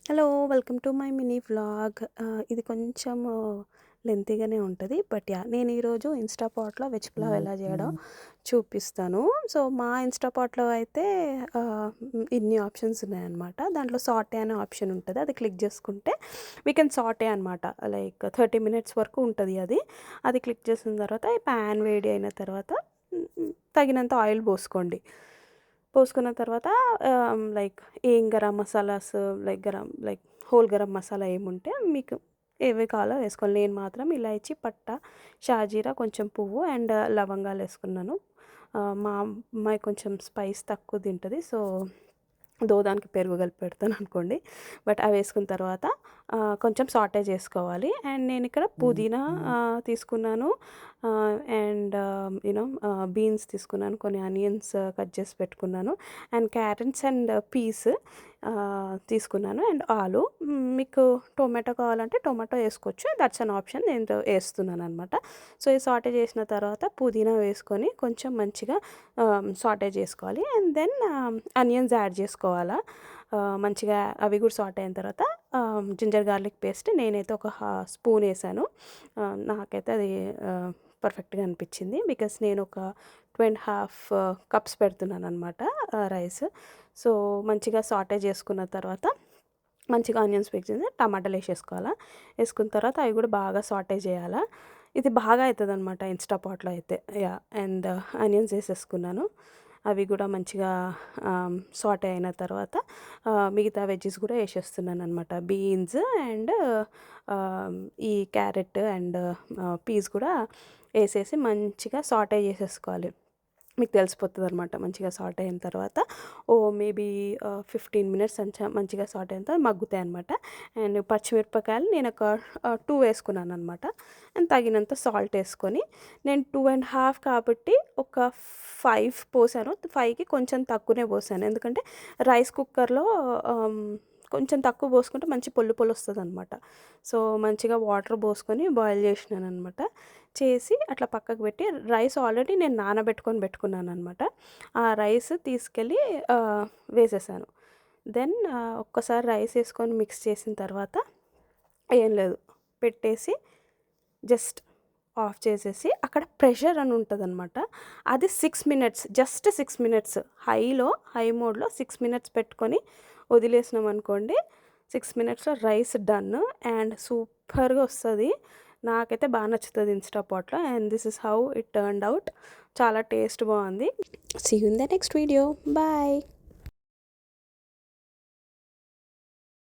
Hello! Welcome to my mini vlog. ఇది కొంచెం లెంతీగానే ఉంటది. But yeah! నేను ఈరోజు ఇన్‌స్టా పాట్‌లో వెజ్ పులావ్ ఎలా చేయడం చూపిస్తాను. సో, మా ఇన్‌స్టా పాట్‌లో అయితే ఇన్ని ఆప్షన్స్ ఉన్నాయన్నమాట. దాంట్లో సాటే అనే ఆప్షన్ ఉంటది. అది క్లిక్ చేసుకుంటే వీ కెన్ సాటే అనమాట. లైక్ 30 మినిట్స్ వరకు ఉంటది అది. అది క్లిక్ చేసిన తర్వాత ఈ ప్యాన్ వేడి అయిన తర్వాత తగినంత ఆయిల్ పోసుకోండి. పోసుకున్న తర్వాత లైక్ ఏం గరం మసాలాస్ లైక్ హోల్ గరం మసాలా ఏముంటే మీకు ఏవి కావాలో వేసుకోవాలి. నేను మాత్రం ఇలాచి, పట్టా, షాజీరా, కొంచెం పువ్వు అండ్ లవంగాలు వేసుకున్నాను. మా అమ్మాయి కొంచెం స్పైస్ తక్కువ తింటది. సో, దానికి పెరుగు కలిపి పెడతాననుకోండి. బట్ అవి వేసుకున్న తర్వాత కొంచెం సాటే చేసుకోవాలి. అండ్ నేనిక్కడ పుదీనా తీసుకున్నాను. అండ్ బీన్స్ తీసుకున్నాను. కొన్ని ఆనియన్స్ కట్ చేసి పెట్టుకున్నాను. అండ్ క్యారెట్స్ అండ్ పీస్ తీసుకున్నాను. అండ్ ఆలు. మీకు టొమాటో కావాలంటే టొమాటో వేసుకోవచ్చు. That's an option. నేను వేస్తున్నాననమాట. సో, ఈ సాటే చేసిన తర్వాత పుదీనా వేసుకొని కొంచెం మంచిగా సాటే చేసుకోవాలి. అండ్ దెన్ ఆనియన్స్ యాడ్ చేసుకోవాలా. మంచిగా అవి కూడా సాటే అయిన తర్వాత జింజర్ గార్లిక్ పేస్ట్ నేనైతే ఒక స్పూన్ వేసాను. నాకైతే అది పర్ఫెక్ట్‌గా అనిపించింది. బికాస్ నేను ఒక 2.5 కప్స్ పెడుతున్నాననమాట రైస్. సో, మంచిగా సాటే చేసుకున్న తర్వాత మంచిగా ఆనియన్స్ వేసేసి టమాటాలు వేసేసుకోవాలా. వేసుకున్న తర్వాత అవి కూడా బాగా సాటే చేయాలా. ఇది బాగా అవుతుందనమాట ఇన్‌స్టా పాట్‌లో అయితే. యాహ్! అండ్ ఆనియన్స్ వేసేసుకున్నాను. అవి కూడా మంచిగా సాటే అయిన తర్వాత మిగతా వెజ్జెస్ కూడా వేసేస్తున్నాననమాట. బీన్స్ అండ్ ఈ క్యారెట్ అండ్ పీస్ కూడా వేసేసి మంచిగా సాటే చేసేసుకోవాలి. మీకు తెలిసిపోతుందనమాట. మంచిగా సాటే అయిన తర్వాత మేబీ 15 మినిట్స్ మంచిగా సాటే అయిన తర్వాత మగ్గుతాయనమాట. అండ్ పచ్చిమిరపకాయలు నేను ఒక 2 వేసుకున్నాననమాట. అండ్ తగినంత సాల్ట్ వేసుకొని నేను 2.5 కాబట్టి ఒక 5 పోసాను. 5కి కొంచెం తక్కువనే పోసాను. ఎందుకంటే రైస్ కుక్కర్‌లో కొంచెం తక్కువ పోసుకుంటే మంచి పొల్లు పొల్లు వస్తదనమాట. సో, మంచిగా వాటర్ పోసుకొని బాయిల్ చేసినాననమాట. చేసి అట్లా పక్కకు పెట్టి రైస్ ఆల్రెడీ నేను నానబెట్టుకొని పెట్టుకున్నాననమాట. ఆ రైస్ తీసుకెళ్ళి వేసేసాను. దెన్ ఒక్కసారి రైస్ వేసుకొని మిక్స్ చేసిన తర్వాత ఏం లేదు పెట్టేసి జస్ట్ ఆఫ్ చేసేసి అక్కడ ప్రెషర్ అని ఉంటదనమాట. అది 6 మినిట్స్, జస్ట్ 6 మినిట్స్ హై మోడ్‌లో 6 మినిట్స్ పెట్టుకొని వదిలేసినామనుకోండి. 6 మినిట్స్‌లో రైస్ డన్ అండ్ సూపర్‌గా వస్తది. నాకైతే బాగా నచ్చుతది ఇన్‌స్టా పాట్‌లో. And this is how it turned out. చాలా టేస్ట్ బాగుంది. See you in the next video. Bye.